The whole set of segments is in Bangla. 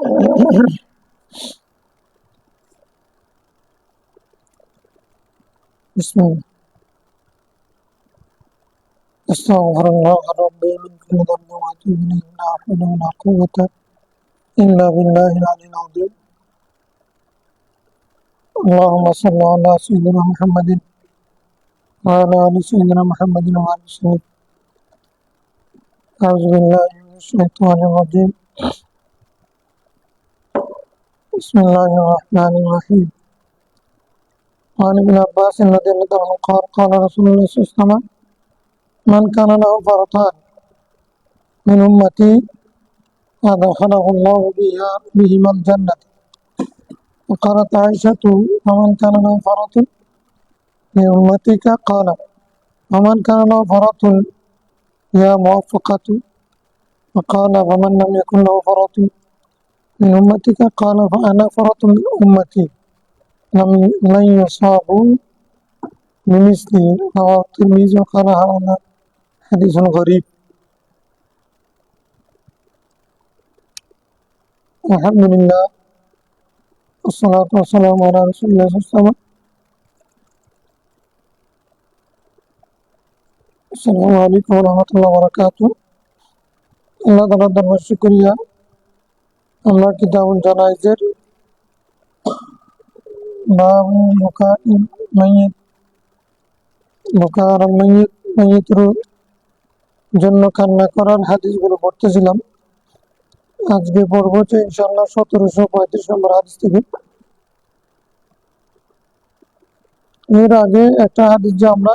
بسم الله. أستغفر الله ربي من كل ذنب وأتوب إليه لا حول ولا قوة إلا بالله العلي العظيم. اللهم صل على سيدنا محمد وعلى آل سيدنا محمد وعلى وسلم. أعوذ بالله من الشيطان الرجيم. بسم الله الرحمن الرحيم. وعن ابن عباس رضي الله عنه قال قال رسول الله صلى الله عليه وسلم من كان له فرطان من أمتي أدخله الله بهما الجنة. وقالت عائشة ومن كان له فرط من أمتك قال ومن كان له فرط يا موفقة. وقال ومن لم يكن له فرط من أمتك قال فأنا فرط من أمتي لن يصابوا بمثلي. رواه الترمذي وقال هذا حديث غريب. الحمد لله والصلاة والسلام على رسول الله صلى الله عليه وسلم. السلام عليكم ورحمة الله وبركاته. আল্লাহ তাআলার দরবারে শুকরিয়া, আমরা কিতাবুল জানাইজের বাব বুকাইল মাইয়িত, বুকার মাইয়িত, মাইয়িতের জন্য কান্না করার হাদিসগুলো পড়তেছিলাম। আজকে পড়ব হচ্ছে ইনশাআল্লাহ 1735 নম্বর হাদিস থেকে। এর আগে একটা হাদিস যে আমরা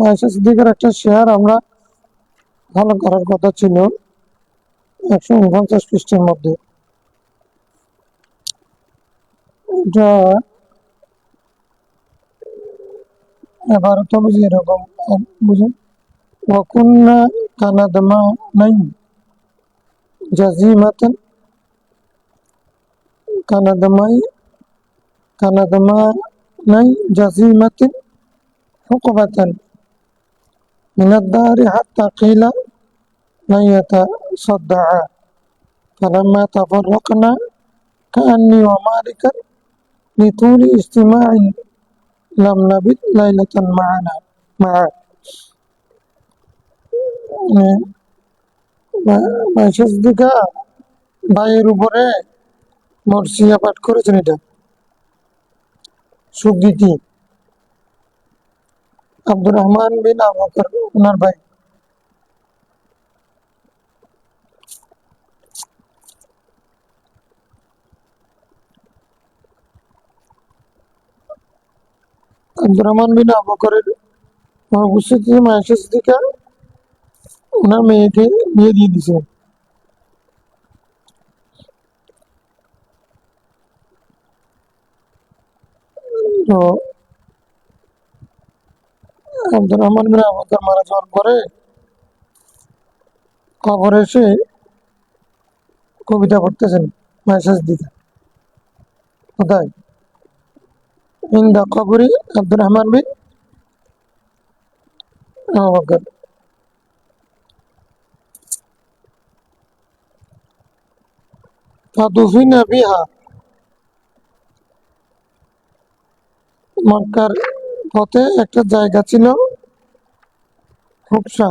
আয়েশা সিদ্দিকার একটা শেয়ার আমরা ভালো করার কথা ছিল 149 পৃষ্ঠার মধ্যে। এটা এবার তো বুঝি এরকম বুঝুন ওয়াকুন্না কানাদমা নাই জাজিমাতান কানাদমা নাই জাজিমাতান হুকবাতান মিনাদ দারি হাত্তা কিলা لا يتصدعا فلما تفرقنا كأني ومالكا لطول اجتماع لم نبت ليلة معا মাইশাসদিকা ভাইয়ের উপরে মর্সিয়া পাঠ করেছেন। এটা সুগীতি আব্দুর রহমান বিন আবু বকর ওনার ভাই। আব্দুর রহমান বিন আবু বকরের উপস্থিতি মাইশা সিদ্দিকা ওনার মেয়েকে বিয়ে দিয়ে দিয়েছে। তো আব্দুর রহমান বিন আবু বকর মারা যাওয়ার পরে কবরে এসে কবিতা পড়তেছেন মাইশা সিদ্দিকা। কোথায়? ইনদা কবরি আব্দুর রহমান বিন আবু বকর। ফাদুফিনা বিহা, মক্কার পথে একটা জায়গা ছিল খুবসা,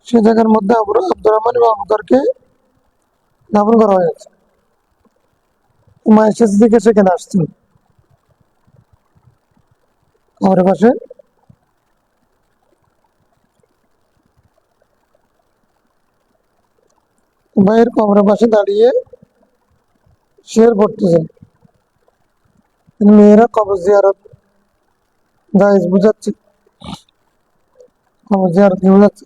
সে জায়গার মধ্যে আব্দুর রহমান আবু বকরকে দাফন করা হয়েছে। মায়ের দিকে সেখানে আসছেন কবরের পাশে। ভাইয়ের কবরের পাশে দাঁড়িয়ে শের পড়তেছেন। মেয়েরা কবর জিয়ারত জায়েজ বুঝাচ্ছে, কবর জিয়ারত কি বুঝাচ্ছে?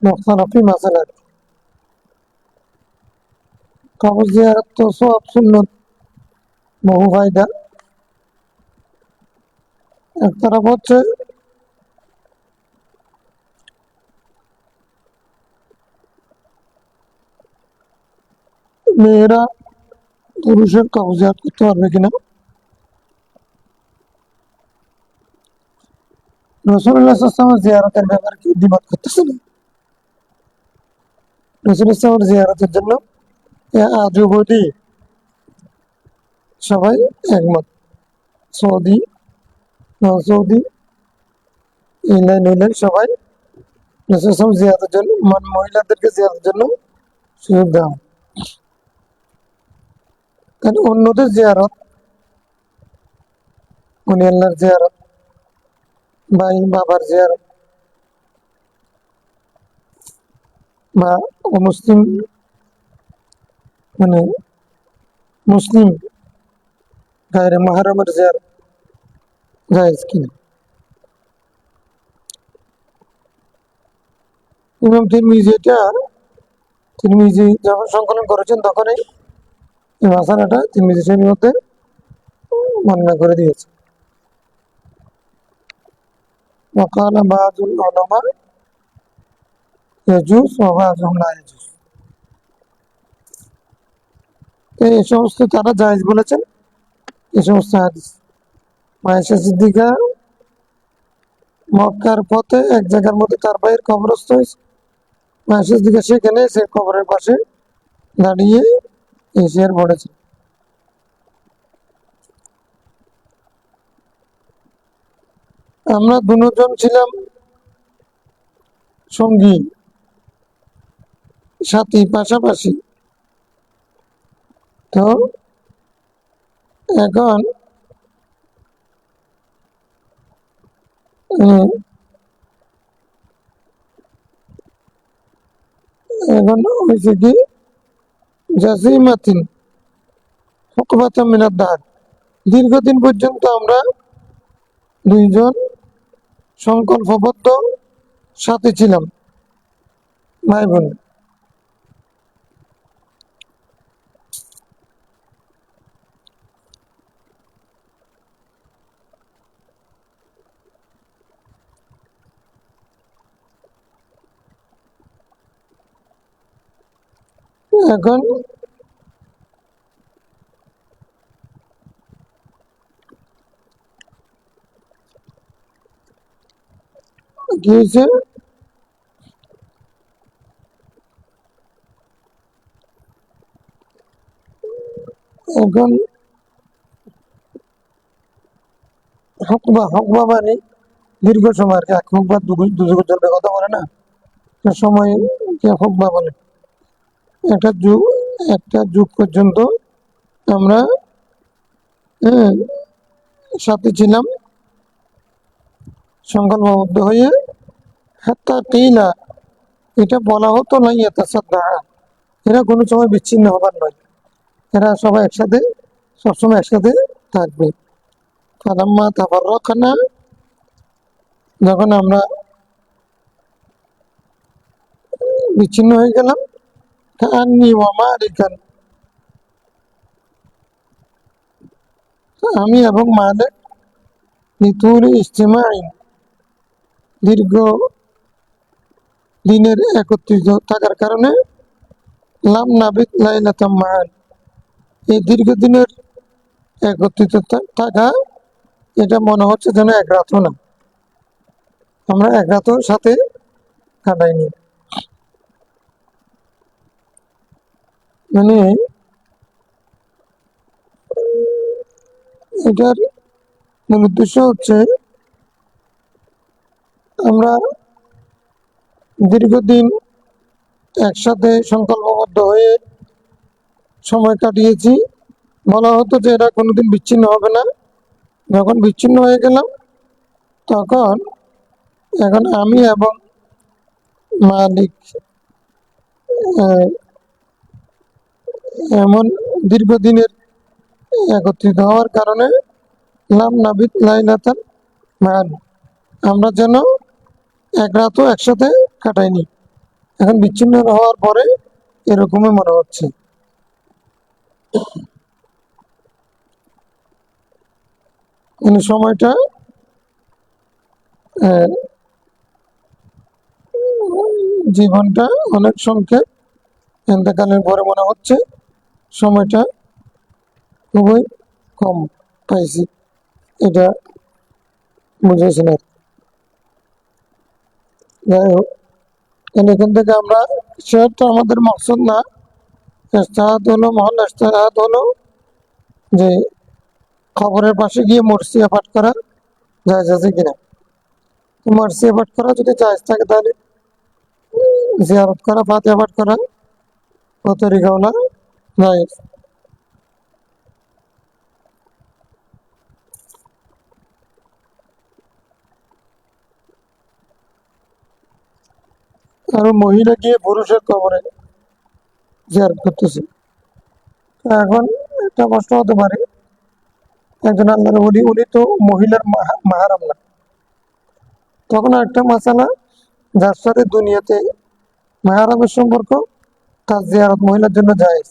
মুখতালাফি মাসালা। কবর জিয়ারত তো সওয়াব সুন্নত বহু ফায়দা। এক তরফ হচ্ছে মেয়েরা পুরুষের কবর জিয়ারত করতে পারবে কিনা, রাসূলুল্লাহ সাল্লাল্লাহু আলাইহি ওয়াসাল্লামের জিয়ারতের ব্যাপারে কি দ্বিমত করতেছে না? রাসূলুল্লাহ সাল্লাল্লাহু আলাইহি জিয়ারতের জন্য আজ অবধি সবাই একমত। সৌদি, নন সৌদি, ইংল্যান্ড সবাই রাসূলুল্লাহ সাল্লাল্লাহু আলাইহি জিয়ারতের জন্য মহিলাদেরকে জিয়ারতের জন্য সুযোগ দেওয়া হয়। কারণ অন্যদের জিয়ারত, উনি আল্লাহর জিয়ারত, ভাই বাবার জিয়ারত বা অমুসলিম মানে মুসলিম গায়রে মাহরমের জিয়ারত জায়েজ কিনা। ইমাম তিরমিজি যখন সংকলন করেছেন তখনই এই মাসালাটা তিরমিজি শরীফের মধ্যে বর্ণনা করে দিয়েছে। وقال بعض العلماء يجوز وبعضهم لا يجوز। এই সমস্ত তারা জায়েজ বলেছেন এই সমস্ত হাদিস। আয়েশা সিদ্দিকা মক্কার পথে এক জায়গার মধ্যে তার ভাইয়ের কবরস্থ হয়েছে। আয়েশা সিদ্দিকা সেখানে সে কবরের পাশে দাঁড়িয়ে এই শেয়ার পড়েছে। আমরা দুজন ছিলাম সঙ্গী, সাথী, পাশাপাশি। তো এখন এখন হয়েছে কি জাসিমাতিন হুকবাতা মিনাদ দার, দীর্ঘদিন পর্যন্ত আমরা দুইজন সংকল্পবদ্ধ সাথে ছিলাম, ভাই বোন। এখন কি হয়েছে, এখন হকবা মানে দীর্ঘ সময় আর কি। এক হকবা দুযুগের জন্য কথা বলে না, সময় কে হকবা বলে। একটা যুগ পর্যন্ত আমরা সাথে ছিলাম সংকল্পবদ্ধ হয়ে। হাত্তা কিলা, এটা বলা হতো না ইয়াতাসাদ্দা, এরা কোনো সময় বিচ্ছিন্ন হবার নয়, এরা সবাই একসাথে সবসময় একসাথে থাকবে। ফালাম্মা তাফাররাকনা, যখন আমরা বিচ্ছিন্ন হয়ে গেলাম, কাআন্নী ওয়া মালিকান, আমি এবং মালিক লিতুলি ইজতিমাইন, দীর্ঘ দিনের একত্রিত থাকার কারণে, লাম নাবিত লাইলাতাম মাআন, এই দীর্ঘদিনের একত্রিত থাকা এটা মনে হচ্ছে যেন এক রাতও না, আমরা এক রাতও সাথে কাটাইনি। মানে এটার মূল উদ্দেশ্য হচ্ছে আমরা দীর্ঘদিন একসাথে সংকল্পবদ্ধ হয়ে সময় কাটিয়েছি। বলা হতো যে এরা কোনোদিন বিচ্ছিন্ন হবে না। যখন বিচ্ছিন্ন হয়ে গেলাম তখন এখন আমি এবং মালিক এমন দীর্ঘদিনের একত্রিত হওয়ার কারণে লাম নাবিত লাইলাতান মান, আমরা যেন এক রাতও একসাথে কাটাইনি। এখন বিচ্ছিন্ন হওয়ার পরে এরকমই মনে হচ্ছে। মানে সময়টা জীবনটা অনেক সংক্ষেপ, এতেকালের পরে মনে হচ্ছে সময়টা খুবই কম পাইছি, এটা বুঝেছেন। যাই হোক, এখান থেকে আমরা সেটা আমাদের মকসদ না। ইস্তেহাদ হলো, মহান ইস্তেহাদ হলো যে খবরের পাশে গিয়ে মরসিয়া পাঠ করা জায়েজ আছে কিনা। মরসিয়া পাঠ করা যদি জায়েজ থাকে তাহলে জিয়ারত করা, ফাতিহা পাঠ করা ও তরিকাওয়ালা জায়েজ। আর মহিলা গিয়ে পুরুষের কবরে জিয়ারত করতেছে। এখন একটা প্রশ্ন হতে পারে, একজন আল্লাহর ওলি, উনি তো মহিলার মাহারাম না। তখন একটা মাসালা, যার সাথে দুনিয়াতে মাহারামের সম্পর্ক, তার জিয়ারত মহিলার জন্য জায়েজ।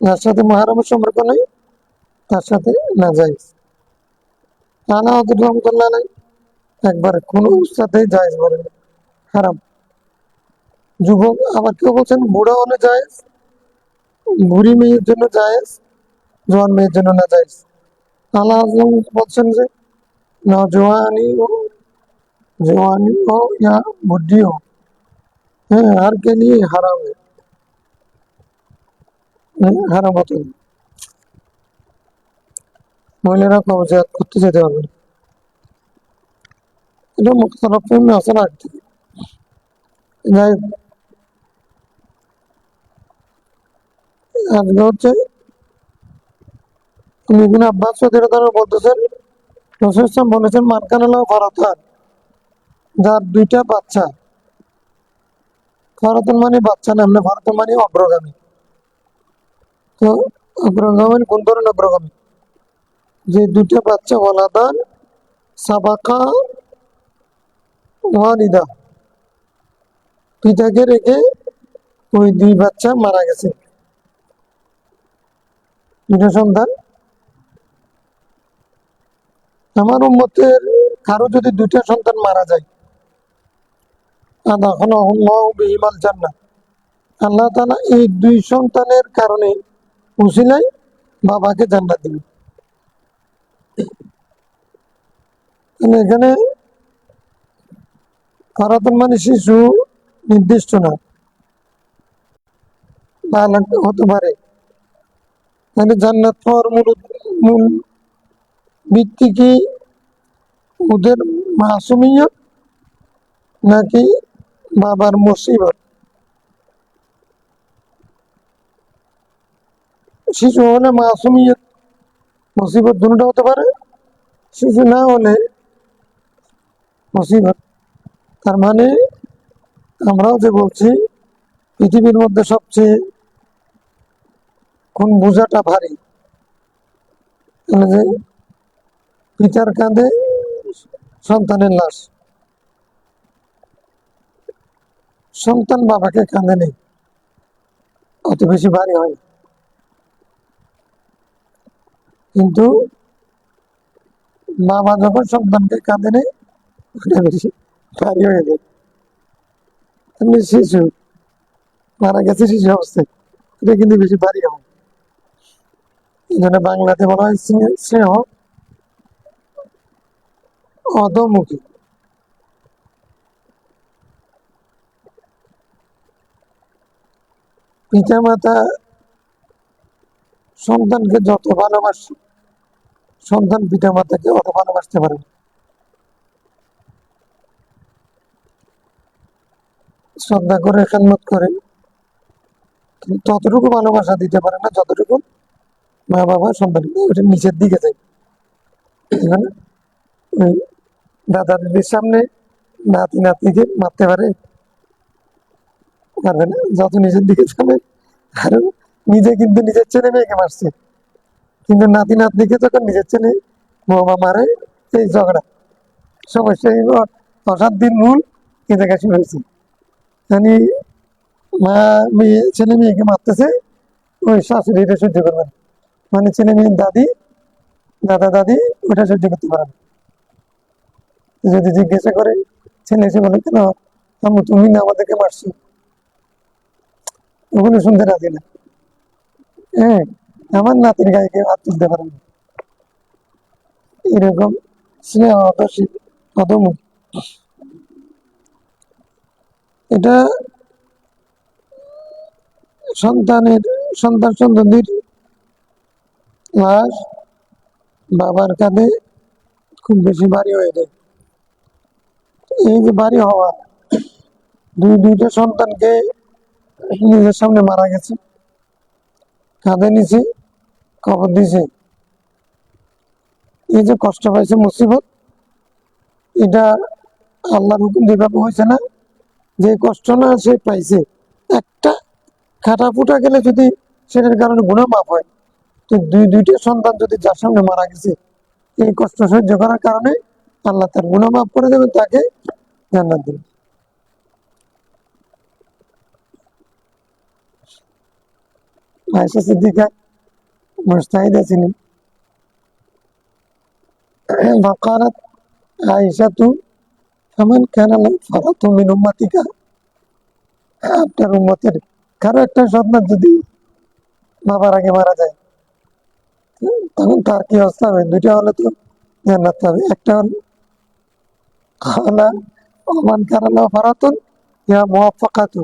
যার সাথে মাহারামের সম্পর্ক নেই তার সাথে না জায়েজ। আনা হজরত রহমতুল্লাহ আলাই একবার কোন সাথেই জায়েজ বলেন, হারাম। যুবক, আবার কেউ বলছেন বুড়া হলে জায়েজ, বুড়ি মেয়ের জন্য জায়েজ, জোয়ান মেয়ের জন্য না জায়েজ। আল্লাহ বলছেন যে जवानी हो या बुढ़ी हो, हर के लिए हराम है, হারাম হতো না। মহিলারা কবজাত করতে যেতে পারবে না। এটা মুখতারাফ আছে না। যাই হোক, আজকে হচ্ছে ইবনে আব্বাস রাদিয়াল্লাহু আনহু বলতেছেন, রাসূল সাল্লাল্লাহু আলাইহি ওয়াসাল্লাম বলেছেন, মান কানা লাহু ফারাতান, যার দুইটা বাচ্চা। ফারাতুন মানে বাচ্চা না, এমনি ফারাতুন মানে অগ্রগামী। তো অগ্রগামী কোন ধরনের অগ্রগামী? যে দুইটা বাচ্চা ওয়ালাদান সাবাকা ওয়ালিদা, পিতাকে রেখে ওই দুই বাচ্চা মারা গেছে, দুটো সন্তান। আমার উম্মতের কারো যদি দুইটা সন্তান মারা যায়, আদাখালাহুল্লাহু বিহিমাল জান্নাহ, আল্লাহ তাআলা এই দুই সন্তানের কারণে উসিলায় বাবাকে জান্নাত দিবেন। এখানে ফারাতুন মানে শিশু নির্দিষ্ট না, বালক হতে পারে। তাহলে জান্নাত পাওয়ার মূল ভিত্তি কি ওদের মাসুমিয়ত নাকি বাবার মুসিবত? শিশু হলে মাসুমিয়ত মুসিবত দুটো হতে পারে, শিশু না হলে মুসিবত। তার মানে আমরাও যে বলছি পৃথিবীর মধ্যে সবচেয়ে কোন বোঝাটা ভারী, যে পিতার কাঁধে সন্তানের লাশ, সন্তান বাবাকে কাঁধে নেই, অত বেশি ভারী হয়। কিন্তু বাবা যখন সন্তানকে কাঁধে নেই, ওটা বেশি ভারী হয়ে যায়। এমনি শিশু মারা গেছে শিশু অবস্থায়, এটা কিন্তু বেশি ভারী হয়। এই জন্য বাংলাতে বলা হয় স্নেহ অধমুখী। পিতা মাতা সন্তানকে যত ভালোবাসে, সন্তান পিতা মাতাকে অত ভালোবাসতে পারে না। শ্রদ্ধা করে, খেদমত করে, ততটুকু ভালোবাসা দিতে পারে না যতটুকু মা বাবা সন্তানকে। ওটা নিচের দিকে যায়। মানে ওই দাদা দিদির সামনে নাতি নাতনিকে মারতে পারে? পারবে না। যত নিচের দিকে যাবে, আর নিজে কিন্তু নিজের ছেলে মেয়েকে মারছে, কিন্তু নাতি নাতনিকে যখন নিজের ছেলে বাবা মারে, এই ঝগড়া সমস্যা, অশান্তির মূল এ জায়গায় শুরু হয়েছে। মানে মা মেয়ে ছেলে মেয়েকে মারতেছে, ওই শাশুড়ি এটা সহ্য করবে না। মানে ছেলে মেয়ের দাদা দাদি ওটা সহ্য করতে পারে না। যদি জিজ্ঞাসা করে, ছেলে এসে বলে, কেন আম্মু তুমি না আমাদেরকে মারছো, ওগুলো শুনতে রাজি না। হ্যাঁ, আমার নাতির গায়ে কেউ হাত তুলতে পারে না। এরকম স্নেহ অধমুখ। এটা সন্তান সন্ততির লাশ বাবার কাঁধে খুব বেশি ভারী হয়ে যায়। এই যে ভারী হওয়া, দুইটা সন্তানকে নিজের সামনে মারা গেছে, কাঁধে নিচে কবর দিছে, এই যে কষ্ট পাইছে, মুসিবত, এটা আল্লাহর হুকুম যেভাবে হয়েছে না, যে কষ্ট না সে পাইছে, একটা খাটা ফুটা গেলে যদি সেটার কারণে গুনাহ মাফ হয়, তো দুইটা সন্তান যদি যার সামনে মারা গেছে, এই কষ্ট সহ্য করার কারণে আল্লাহ তার গুনাহ মাফ করে দেবেন, তাকে জান্নাত দেবেন। আয়েশা সিদ্দিকা মুজতাহিদা ছিলেন। وقالت عائشة فمن كان له فرط من أمتك, আপনার উম্মতের কারো একটা সন্তান যদি বাবার আগে মারা যায়, তখন তার কি অবস্থা হবে? দুইটা হলে তো জান্নাত পাবে, একটা হলে খালা ওমান কারালা ফারাতুন ইয়া মুওয়াফাকাতু,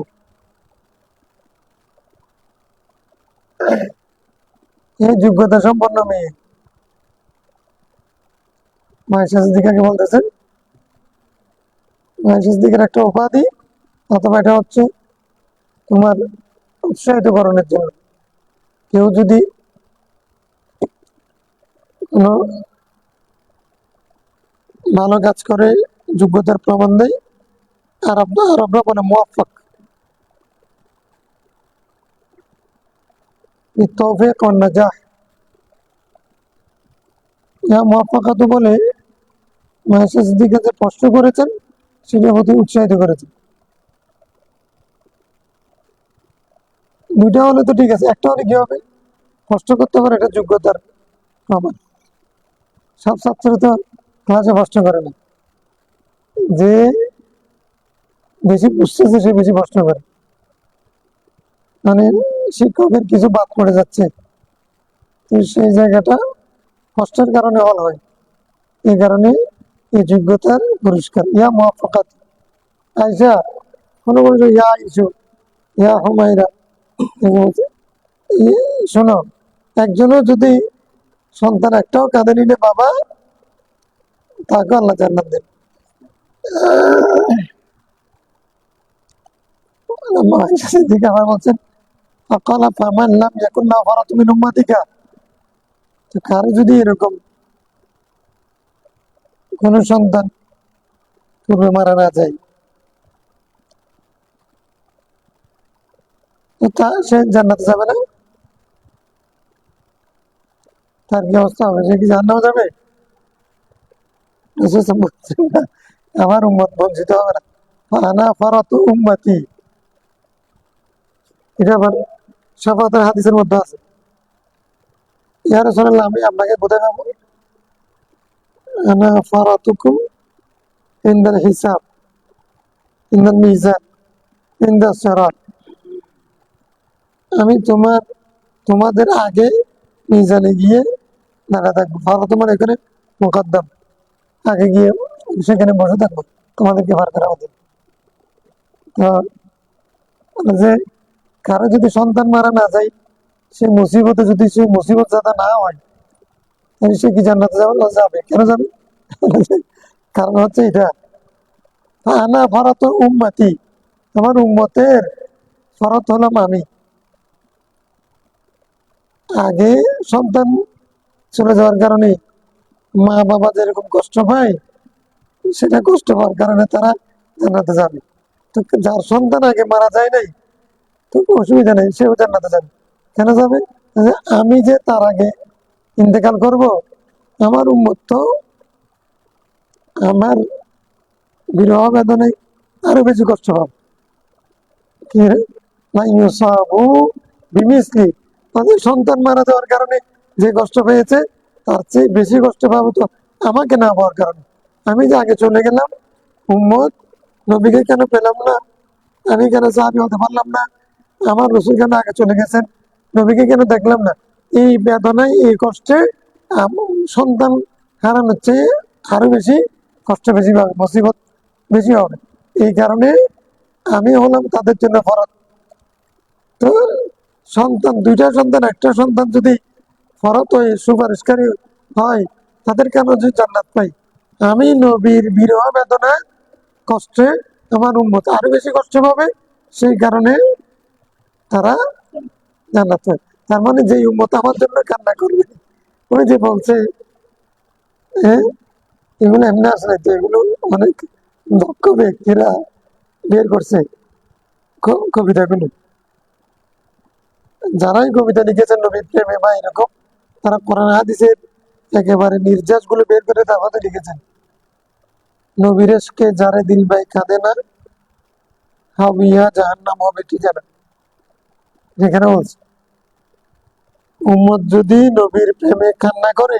এই যোগ্যতা সম্পন্ন মেয়ে। আয়েশা সিদ্দিকাকে বলতেছেন, আয়েশা সিদ্দিকার একটা উপাধি, অথবা এটা হচ্ছে তোমার উৎসাহিত করণের জন্য। কেউ যদি কোনো ভালো কাজ করে যোগ্যতার প্রমাণ দেয়, আরবরা বলে মুওয়াফাক, তৌফিক ও নাজাহ, ইয়া মুওয়াফাকাতু বলে আয়েশা সিদ্দিকা যে প্রশ্ন করেছেন সেটা প্রতি উৎসাহিত করেছেন। দুইটা হলে তো ঠিক আছে, একটা হলে কি হবে? কষ্ট করতে পারে, এটা যোগ্যতার প্রমাণ। সব ছাত্র তো ক্লাসে কষ্ট করে না, যে বেশি বুঝতেছে সে বেশি কষ্ট করে, মানে শিক্ষকের কিছু বাদ পড়ে যাচ্ছে, তো সেই জায়গাটা কষ্টের কারণে হল হয়, এই কারণে এই যোগ্যতার পুরস্কার। ইয়া মুওয়াফাকাত আয়েশা, কোনো কোনো ইয়া ইসু, ইয়া হুমায়রা, শোনো, একজনও যদি সন্তান একটাও কাঁধে নিলে বাবা, তাকে আল্লাহ জান্নাত দেন। দিকে আবার বলছেন আকালা ফামান লাম ইয়াকুন লাহু ফারাতুন মিন উম্মাতিকা, তো কারো যদি এরকম কোন সন্তান পূর্বে মারা না যায়, তো তা সে জান্নাতে যাবে না, তার কি অবস্থা হবে? সে কি জান্নাতে যাবে? রাসূল বলছেন না, আমার উম্মত বঞ্চিত হবে না, আনা ফারাতু উম্মতি, এটা আবার শাফাতের হাদিসের মধ্যে আছে। ইয়া রাসূলুল্লাহ, আমি আপনাকে কোথায় পাবো? আনা ফারাতুকুম ইনদাল হিসাব, ইনদাল মিজান, ইনদাস সিরাত, আমি তোমাদের আগে মিজানে গিয়ে দাঁড়া থাকবো। ফারাত মানে এখানে মুকদ্দম, আগে গিয়ে সেখানে বসে থাকবো তোমাদেরকে পার করা হবে। তো যে কারো যদি সন্তান মারা না যায়, সে মুসিবতে যদি সে মুসিবত যাতে না হয়, তাহলে সে কি জান্নাতে যাবে? যাবে। কেন যাবে? কারণ হচ্ছে এটা, আনা ফরত উম্মতি, আমার উম্মতের ফরত হলাম আমি। আগে সন্তান চলে যাওয়ার কারণে মা বাবা যেরকম কষ্ট পায়, সেটা কষ্ট পাওয়ার কারণে তারা জান্নাতে যাবে। তো যার সন্তান আগে মারা যায় নাই, তো অসুবিধা নেই, সেও জান্নাতে যাবে। কেন যাবে? যে আমি যে তার আগে ইন্তেকাল করব, আমার উম্মত তো আমার বিরহ বেদনায় আরো বেশি কষ্ট পাবে। কি বিমিসলি, তাদের সন্তান মারা যাওয়ার কারণে যে কষ্ট পেয়েছে, তার চেয়ে বেশি কষ্ট পাবো তো আমাকে না পাওয়ার কারণে। আমি যে আগে চলে গেলাম, উম্মত নবীকে কেন পেলাম না, আমি কেন সাহাবী হতে পারলাম না, আমার রসুল কেন আগে চলে গেছেন, নবীকে কেন দেখলাম না, এই বেদনায় এই কষ্টে সন্তান হারানোর চেয়ে আরো বেশি কষ্ট বেশি পাবে, মুসিবত বেশি হবে। এই কারণে আমি হলাম তাদের জন্য ফরজ। তো সন্তান, দুইটা সন্তান, একটা সন্তান যদি ফরজ হয়ে সুপারিশকারী হয়, তাদের কেন যে জান্নাত পাই? আমি নবীর বিরহ বেদনা কষ্টে আমার উম্মত আরো বেশি কষ্ট পাবে, সেই কারণে তারা জান্নাত পায়। তার মানে যে উম্মত আমার জন্য কান্না করবে, ওই যে বলছে, হ্যাঁ, এগুলো এমনি আসলে তো, এগুলো অনেক দক্ষ ব্যক্তিরা বের করছে কবিতাগুলো। যারাই কবিতা লিখেছেন নবীর প্রেমে বা এরকম, তারা কোরআন হাদিসের একেবারে নির্যাস গুলো বের করে তারপরে লিখেছেন, নবীর এশকে যারে দিল ভাই কাঁদে না, হাবিয়া জাহান্নাম হবে ঠিকানা। যেখানে বলছে উম্মত যদি নবীর প্রেমে কান্না করে,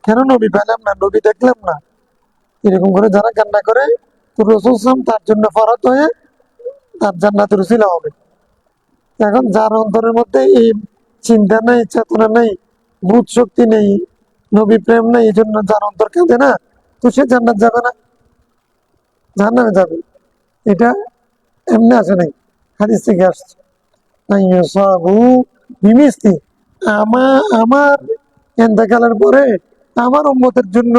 কেন নবী পেলাম না, নবী দেখলাম না, এরকম করে যারা কান্না করে, তো রসুল সালাম তার জন্য ফরত হয়ে তার জান্নাতের উসিলা হবে। এখন যার অন্তরের মধ্যে এই চিন্তা নেই, চেতনা নেই, বুধ শক্তি নেই, নবী প্রেম নেই, এই জন্য যার অন্তর কাঁদে না, তো সে জান্নাত যাবে না, জাহান্নামে যাবে। এটা এমনি আসে নাই, হাদিস থেকে আসছে। আইয়ুসাবু বিমিসলি, আমার ইন্তেকালের পরে আমার উম্মতের জন্য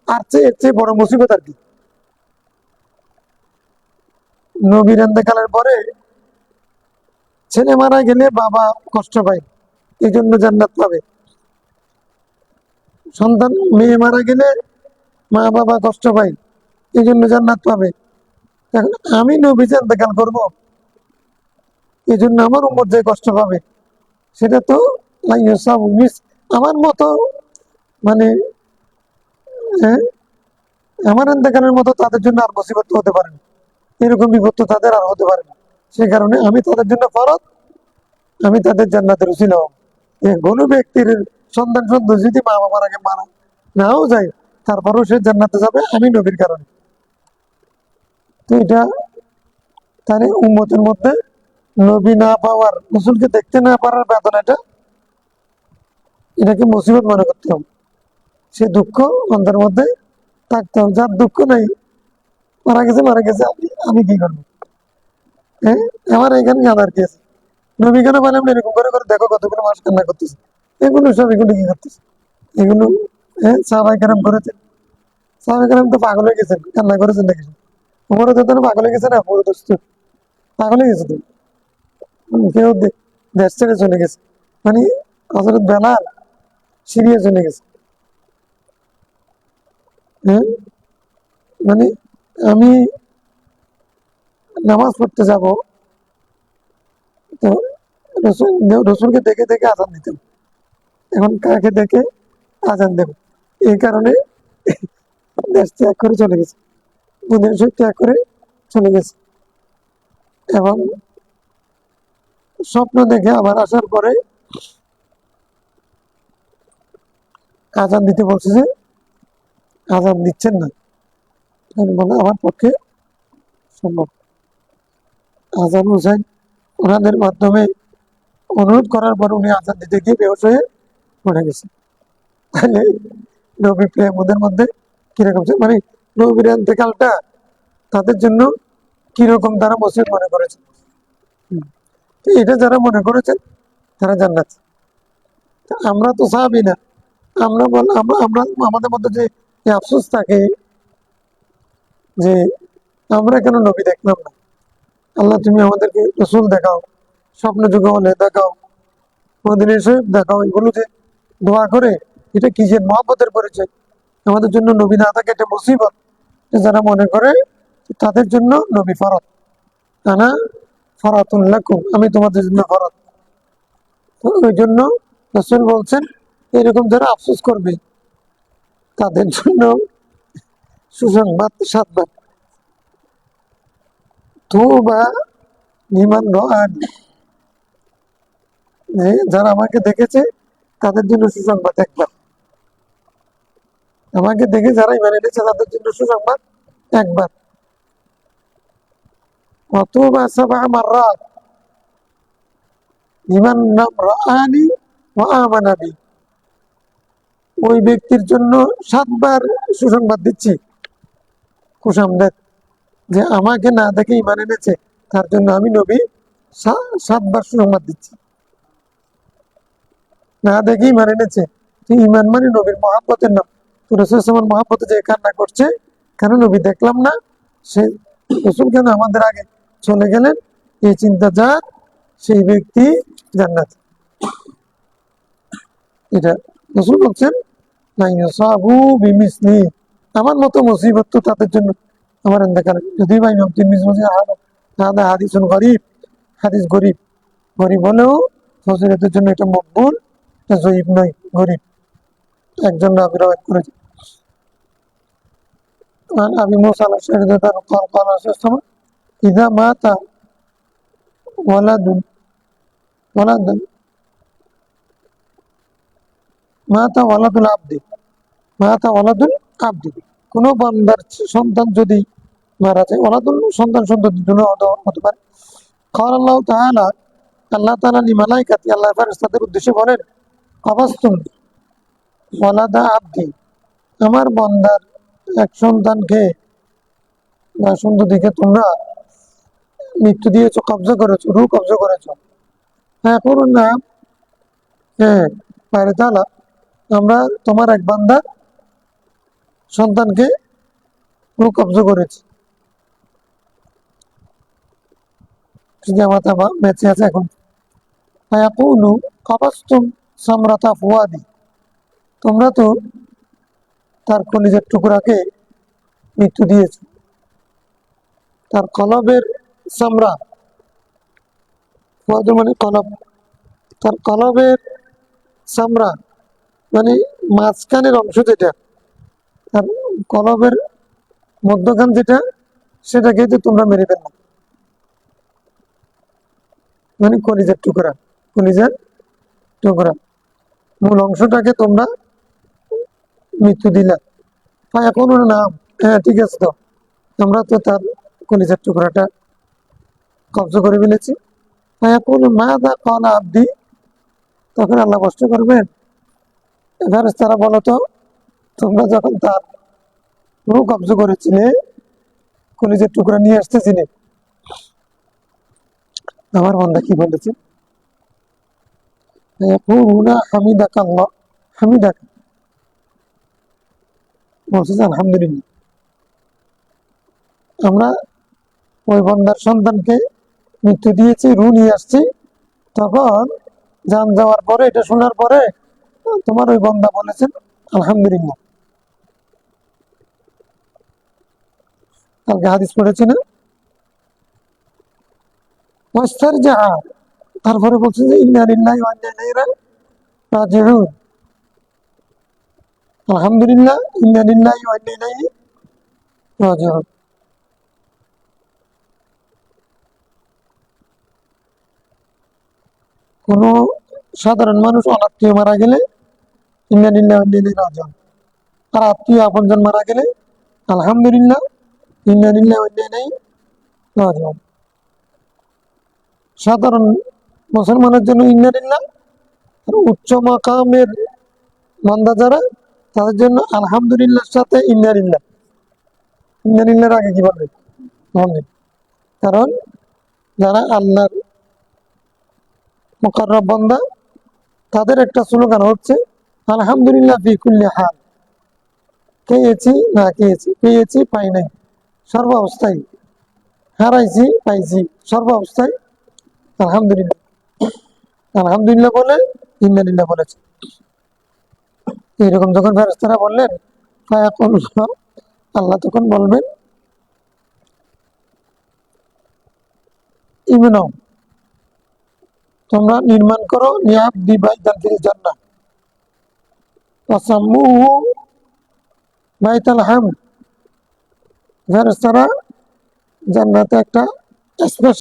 আর চেয়ে এর চেয়ে বড় মুসিবত আর কি? নবীর ইন্তেকালের পরে ছেলে মারা গেলে বাবা কষ্ট পায়, এই জন্য জান্নাত পাবে। সন্তান, মেয়ে মারা গেলে মা বাবা কষ্ট পায়, এই জন্য জান্নাত পাবে। এখন আমি নবী যে ইন্তেকাল করবো, এই জন্য আমার উম্মত যে কষ্ট পাবে, সেটা তো আমার মতো, মানে, হ্যাঁ, আমার ইন্তেকালের মতো তাদের জন্য আর মুসিবত হতে পারে না, এরকম বিপদ তো তাদের আর হতে পারে না। সে কারণে আমি তাদের জন্য ফরজ, আমি তাদের জান্নাতের উসিলা হব। কোনো ব্যক্তির সন্তান সন্তান যদি মা বাবার আগে মারা নাও যায়, তারপরেও সে জান্নাতে যাবে আমি নবীর কারণে। তো এটা তার উম্মতের মধ্যে নবী না পাওয়ার, রসুলকে দেখতে না পারার বেদনাটা, এটাকে মুসিবত মনে করতে হবে। সে দুঃখ অন্তরের মধ্যে থাকতে হবে। যার দুঃখ নাই, মারা গেছে মারা গেছে, আমি কি করবো? হ্যাঁ, আমার এখানে জানার কি আছে? নবী কেন বললাম এরকম করে করে দেখো কতগুলো মাস কান্না করতেছে, এগুলো সব এগুলো কি করতেছে এগুলো? হ্যাঁ, সাহাবাই কেরাম করেছেন, সাহাবাই কেরাম তো পাগল হয়ে গেছেন, কান্না করেছেন নাকি? ওমরও তো পাগল হয়ে গেছে না, পুরো দোস্ত পাগল হয়ে গেছে তো। কেউ দেশ ছেড়ে চলে গেছে, মানে হযরত বেলাল সিরিয়া চলে গেছে। হ্যাঁ, মানে আমি নামাজ পড়তে যাব, তো রসুল, রসুলকে দেখে দেখে আজান দিতাম, এখন কাকে দেখে আজান দেব? এই কারণে দেশ ত্যাগ করে চলে গেছে, মদিনা ত্যাগ করে চলে গেছে। এবং স্বপ্ন দেখে আবার আসার পরে আজান দিতে বলছে, যে আজান দিচ্ছেন না, বলে আমার পক্ষে সম্ভব। আজান হোসেন ওনাদের মাধ্যমে অনুরোধ করার পর উনি আজান দিতে গিয়ে বেহুশ হয়ে পড়ে গেছে। তাহলে নবী প্রেম ওদের মধ্যে কিরকম, মানে নবীর ইন্তেকালটা তাদের জন্য কিরকম তারা মুসিবত মনে করেছে। তো এটা যারা মনে করেছেন তারা জান্নাত। আমরা তো সাহাবী না, আমরা বল আমরা আমরা আমাদের মধ্যে যে আফসোস থাকে যে আমরা কেন নবী দেখলাম না, আল্লাহ তুমি আমাদেরকে রসুল দেখাও, স্বপ্ন যুগ হলে দেখাও, মদিনা শরীফ দেখাও, এগুলো যে দোয়া করে, এটা কি যে মহব্বতের পরিচয়। আমাদের জন্য নবী না থাকে এটা মুসিবত। যারা মনে করে তাদের জন্য নবী ফরত, আনা ফরাতুন লাকুম, আমি তোমাদের জন্য ফরত। তো ওই জন্য রাসূল বলছেন, এরকম যারা আফসোস করবে তাদের জন্য সুসংবাদ 7 বার, তুবা লিমান রাআনি, যারা আমাকে দেখেছে তাদের জন্য সুসংবাদ 1 বার, আমাকে দেখে যারা ইমান এনেছে তাদের জন্য সুসংবাদ 1 বার। অতুবা 7 মাররাত লিমান রাআনি ওয়া আমানা বি, ওই ব্যক্তির জন্য 7 বার সুসংবাদ দিচ্ছি, খুশামদেদ, যে আমাকে না দেখে ইমান এনেছে, তার জন্য আমি নবী 7 বার সুসংবাদ দিচ্ছি। না দেখে ইমান এনেছে, ইমান মানে নবীর মহাব্বতের নাম। তো রাসূল মহাব্বতে যে কান্না করছে, কেন নবী দেখলাম না, সে রাসূল কেন আমাদের আগে চলে গেলেন, এই চিন্তা যার, সেই ব্যক্তি জান্নাত। এটা রাসূল বলছেন, না ইউসাবু বিমিসলি, আমার মতো মুসিবত তো তাদের জন্য আমার ইন্তেকালে। যদি ভাই ইমাম তিরমিজি বলছে হাদা হাদিসুন গরীব, হাদিস গরীব, গরীব হলেও ফজিলতের জন্য এটা মকবুল, এটা জয়ীফ নয়, গরীব। একজন রাবী রওয়ায়াত করেছে। عن أبي موسى الأشعري رضي الله عنه قال قال رسول الله إذا مات ولد ولد مات ولد العبد মাতা ওয়ালাদুল আব্দি, কোন বান্দার সন্তান যদি মারা যায়, ওয়ালাদুল সন্তান সন্ততি দুটো হতে পারে। قال الله تعالى, আল্লাহ তাআলা লিমালাইকাতি, আল্লাহর ফেরেশতাদের উদ্দেশ্যে বলেন, আবাসতুম ওয়ালাদা আব্দি, আমার বান্দার এক সন্তানকে বা সন্ততিকে তোমরা মৃত্যু দিয়েছো, কবজা করেছো, রূহ কবজা করেছো। হ্যাঁ করুন না, হ্যাঁ বাইরে তাআলা, আমরা তোমার এক বান্দার সন্তানকে রূহ কবজা করেছি, জামাতা বেঁচে আছে এখন। ফায়াকুলু কাবাসতুম সামরাতা ফুয়াদি, তোমরা তো তার কলিজার টুকরাকে মৃত্যু দিয়েছো। তার কলবের সামরা, ফুয়াদ মানে কলব, তার কলবের সামরা মানে মাঝখানের অংশ যেটা, তার কলবের মধ্যখান যেটা, সেটাকে তো তোমরা মেরে ফেললে, মানে কলিজার টুকরা, কলিজার টুকরা মূল অংশটাকে তোমরা মৃত্যু দিলা। এখন নাম, হ্যাঁ ঠিক আছে, তো আমরা তো তার কলিজার টুকরাটা কবজা করে ফেলেছি। এখন মা দা কলা আব্দি, তখন আল্লাহ কষ্ট করবেন, এবার তারা বলো তো, তোমরা যখন তার রূহ কবজা করেছিলে, কলিজার টুকরা নিয়ে আসতেছিলে, আমার বান্দা কি বলেছে, হামিদাক আল্লাহ, হামিদাক বলছে আলহামদুলিল্লাহ। আমরা ওই বান্দার সন্তানকে মৃত্যু দিয়েছি, রূহ নিয়ে আসছি, তখন জান যাওয়ার পরে, এটা শোনার পরে তোমার ওই বান্দা বলেছেন আলহামদুলিল্লাহ। কালকে হাদিস পড়েছি না, তারপরে বলছে যে ইন্না লিল্লাহি ওয়া ইন্না ইলাইহি রাজিউন, আলহামদুলিল্লাহ, ইন্না লিল্লাহি ওয়া ইন্না ইলাইহি রাজিউন। কোন সাধারণ মানুষ অনাত্মীয় মারা গেলে ইন্না লিল্লাহি ওয়া ইন্না ইলাইহি রাজিউন, আর আত্মীয় আপনজন মারা গেলে আলহামদুলিল্লাহ, ইন্না লিল্লাহি ওয়া ইন্না ইলাইহি রাজিউন। সাধারণ মুসলমানের জন্য ইন্না লিল্লাহ, আর উচ্চ মাকামের বান্দা যারা, তাদের জন্য আলহামদুলিল্লাহর সাথে ইন্না লিল্লাহ, ইন্না লিল্লাহর আগে কি বলবে, কারণ যারা আল্লাহর মুকাররব বান্দা, তাদের একটা স্লোগান হচ্ছে আলহামদুলিল্লাহ ফি কুল্লি হাল, খেয়েছি না খেয়েছি, পেয়েছি পাই নাই, সর্ব অবস্থায়, হারাইছি পাইছি, সর্ব অবস্থায় আলহামদুলিল্লাহ, আলহামদুলিল্লাহ বলে ইন্না লিল্লাহ বলেছে। এইরকম যখন ফেরেশতারা বললেন, আল্লাহ তখন বলবেন ইবনাও, তোমরা নির্মাণ করো লিআবদি বাইতান ফিল জান্নাহ ওয়াসাম্মুহু বাইতাল হামদ, ফেরেশতারা জান্নাতে একটা স্পেশাল